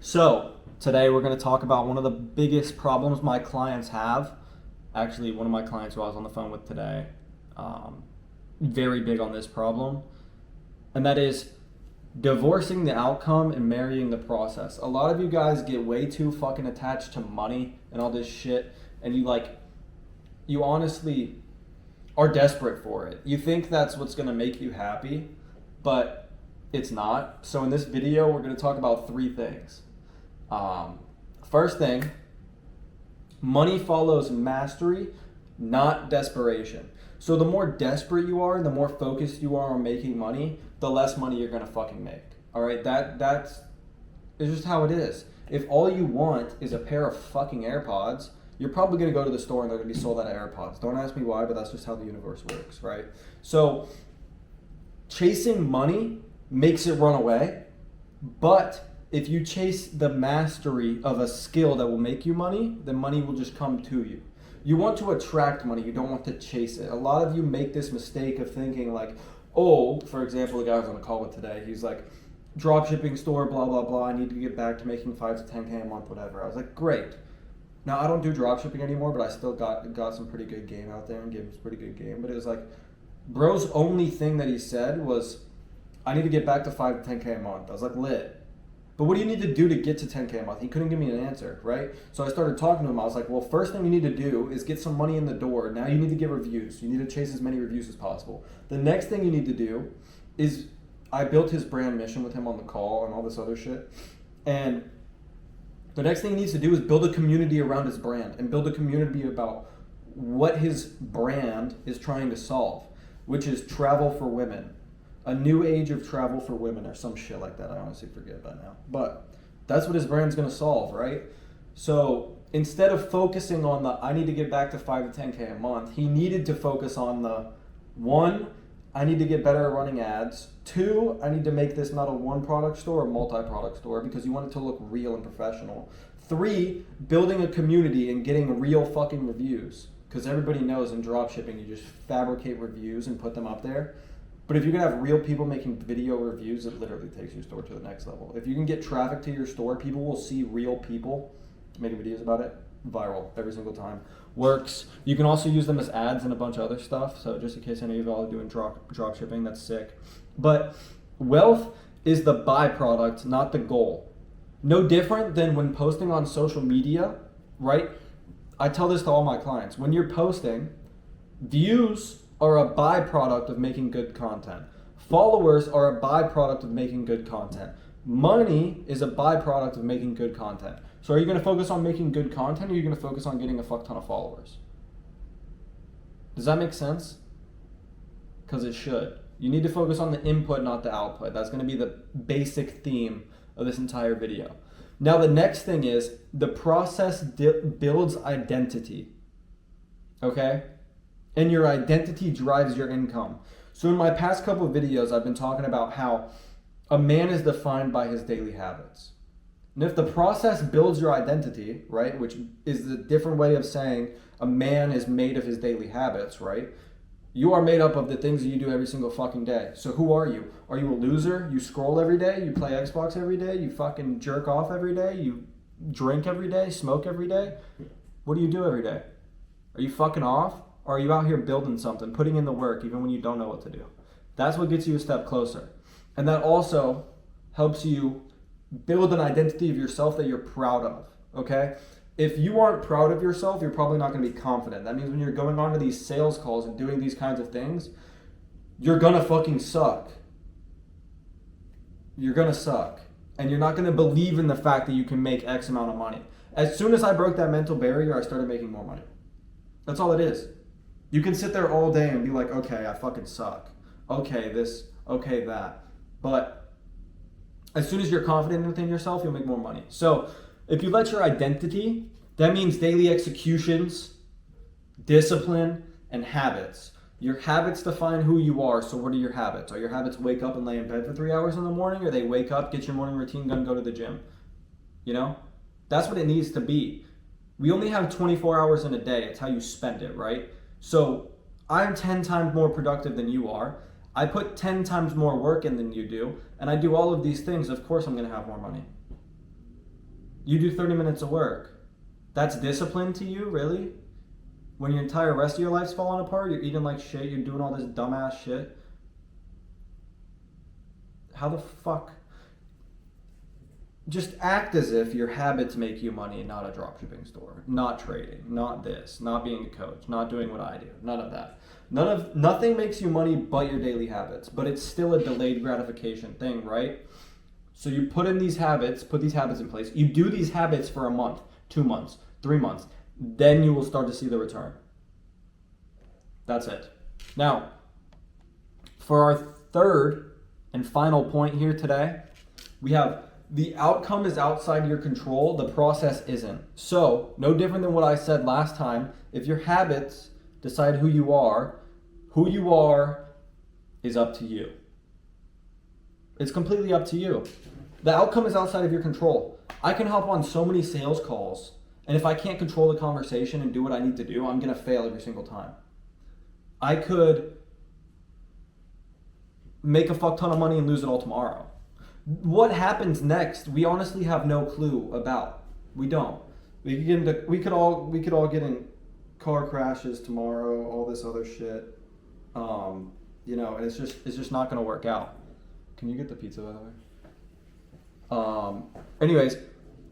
So today we're going to talk about one of the biggest problems my clients have. Actually, one of my clients who I was on the phone with today, very big on this problem, and that is divorcing the outcome and marrying the process. A lot of you guys get way too fucking attached to money and all this shit, and you honestly are desperate for it. You think that's what's going to make you happy, but it's not. So in this video, we're going to talk about three things. First thing, money follows mastery, not desperation. So the more desperate you are, the more focused you are on making money, the less money you're gonna fucking make. All right, that's just how it is. If all you want is a pair of fucking AirPods, you're probably gonna go to the store and they're gonna be sold out of AirPods. Don't ask me why, but that's just how the universe works, right? So chasing money makes it run away, but if you chase the mastery of a skill that will make you money, then money will just come to you. You want to attract money, you don't want to chase it. A lot of you make this mistake of thinking like, oh, for example, the guy I was on a call with today, he's like, drop shipping store, blah, blah, blah, I need to get back to making 5 to 10K a month, whatever. I was like, great. Now, I don't do drop shipping anymore, but I still got some pretty good game out there and gave him some pretty good game. But it was like, bro's only thing that he said was, I need to get back to 5 to 10K a month. I was like, lit. But what do you need to do to get to 10K a month? He couldn't give me an answer, right? So I started talking to him. I was like, well, first thing you need to do is get some money in the door. Now you need to get reviews. You need to chase as many reviews as possible. The next thing you need to do is, I built his brand mission with him on the call and all this other shit. And the next thing he needs to do is build a community around his brand and build a community about what his brand is trying to solve, which is travel for women. A new age of travel for women or some shit like that. I honestly forget by now. But that's what his brand's going to solve, right? So instead of focusing on the, I need to get back to 5 to 10K a month, he needed to focus on the, 1, I need to get better at running ads. 2, I need to make this not a one product store or multi-product store because you want it to look real and professional. 3, building a community and getting real fucking reviews. Because everybody knows in dropshipping, you just fabricate reviews and put them up there. But if you can have real people making video reviews, it literally takes your store to the next level. If you can get traffic to your store, people will see real people making videos about it. Viral every single time. Works. You can also use them as ads and a bunch of other stuff. So just in case any of y'all are doing drop shipping, that's sick. But wealth is the byproduct, not the goal. No different than when posting on social media, right? I tell this to all my clients. When you're posting, views are a byproduct of making good content. Followers are a byproduct of making good content. Money is a byproduct of making good content. So are you going to focus on making good content or are you going to focus on getting a fuck ton of followers? Does that make sense? Because it should. You need to focus on the input, not the output. That's going to be the basic theme of this entire video. Now the next thing is the process builds identity. Okay? And your identity drives your income. So in my past couple of videos, I've been talking about how a man is defined by his daily habits. And if the process builds your identity, right, which is a different way of saying a man is made of his daily habits, right? You are made up of the things that you do every single fucking day. So who are you? Are you a loser? You scroll every day? You play Xbox every day? You fucking jerk off every day? You drink every day? Smoke every day? What do you do every day? Are you fucking off? Or are you out here building something, putting in the work even when you don't know what to do? That's what gets you a step closer. And that also helps you build an identity of yourself that you're proud of, okay? If you aren't proud of yourself, you're probably not gonna be confident. That means when you're going on to these sales calls and doing these kinds of things, you're gonna fucking suck. You're gonna suck. And you're not gonna believe in the fact that you can make X amount of money. As soon as I broke that mental barrier, I started making more money. That's all it is. You can sit there all day and be like, okay, I fucking suck. Okay, this, okay, that. But as soon as you're confident within yourself, you'll make more money. So if you let your identity, that means daily executions, discipline, and habits. Your habits define who you are, so what are your habits? Are your habits wake up and lay in bed for 3 hours in the morning, or they wake up, get your morning routine done, go to the gym? You know? That's what it needs to be. We only have 24 hours in a day. It's how you spend it, right? So I'm 10 times more productive than you are. I put 10 times more work in than you do, and I do all of these things. Of course I'm going to have more money. You do 30 minutes of work. That's discipline to you, really? When your entire rest of your life's falling apart, you're eating like shit, you're doing all this dumbass shit. How the fuck? Just act as if your habits make you money and not a dropshipping store, not trading, not this, not being a coach, not doing what I do, none of that. Nothing makes you money but your daily habits, but it's still a delayed gratification thing, right? So you put these habits in place. You do these habits for a month, 2 months, 3 months. Then you will start to see the return. That's it. Now, for our third and final point here today, we have the outcome is outside your control, the process isn't. So, no different than what I said last time, if your habits decide who you are is up to you. It's completely up to you. The outcome is outside of your control. I can hop on so many sales calls, and if I can't control the conversation and do what I need to do, I'm going to fail every single time. I could make a fuck ton of money and lose it all tomorrow. What happens next, we honestly have no clue about. We don't. We could all get in car crashes tomorrow, all this other shit. And it's just not going to work out. Can you get the pizza, by the way? Anyways,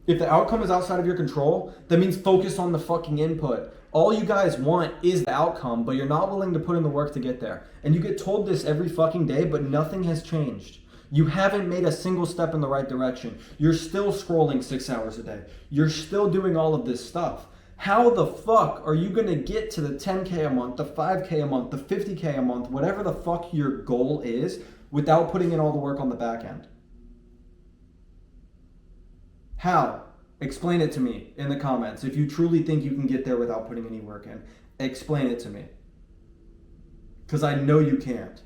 if the outcome is outside of your control, that means focus on the fucking input. All you guys want is the outcome, but you're not willing to put in the work to get there. And you get told this every fucking day, but nothing has changed. You haven't made a single step in the right direction. You're still scrolling 6 hours a day. You're still doing all of this stuff. How the fuck are you going to get to the 10K a month, the 5K a month, the 50K a month, whatever the fuck your goal is, without putting in all the work on the back end? How? Explain it to me in the comments. If you truly think you can get there without putting any work in, explain it to me. Because I know you can't.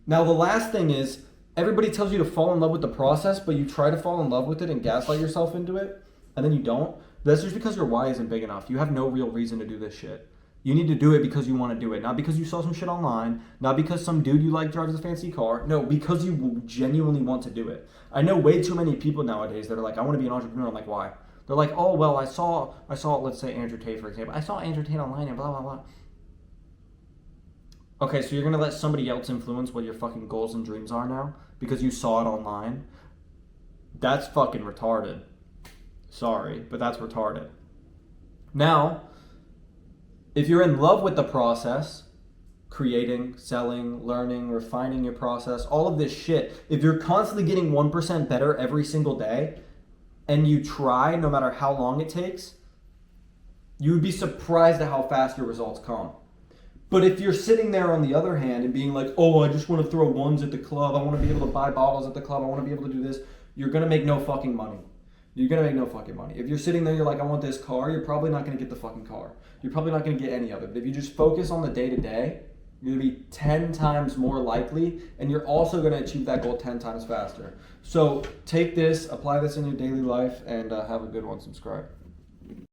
Now, the last thing is, everybody tells you to fall in love with the process, but you try to fall in love with it and gaslight yourself into it, and then you don't. That's just because your why isn't big enough. You have no real reason to do this shit. You need to do it because you want to do it, not because you saw some shit online, not because some dude you like drives a fancy car. No, because you genuinely want to do it. I know way too many people nowadays that are like, I want to be an entrepreneur. I'm like, why? They're like, oh, well, I saw, let's say Andrew Tate, for example. I saw Andrew Tate online and blah, blah, blah. Okay, so you're going to let somebody else influence what your fucking goals and dreams are now because you saw it online? That's fucking retarded. Sorry, but that's retarded. Now, if you're in love with the process, creating, selling, learning, refining your process, all of this shit, if you're constantly getting 1% better every single day and you try no matter how long it takes, you would be surprised at how fast your results come. But if you're sitting there on the other hand and being like, oh, I just want to throw ones at the club, I want to be able to buy bottles at the club, I want to be able to do this, you're going to make no fucking money. You're going to make no fucking money. If you're sitting there, you're like, I want this car, you're probably not going to get the fucking car. You're probably not going to get any of it. But if you just focus on the day-to-day, you're going to be 10 times more likely, and you're also going to achieve that goal 10 times faster. So take this, apply this in your daily life, and have a good one. Subscribe.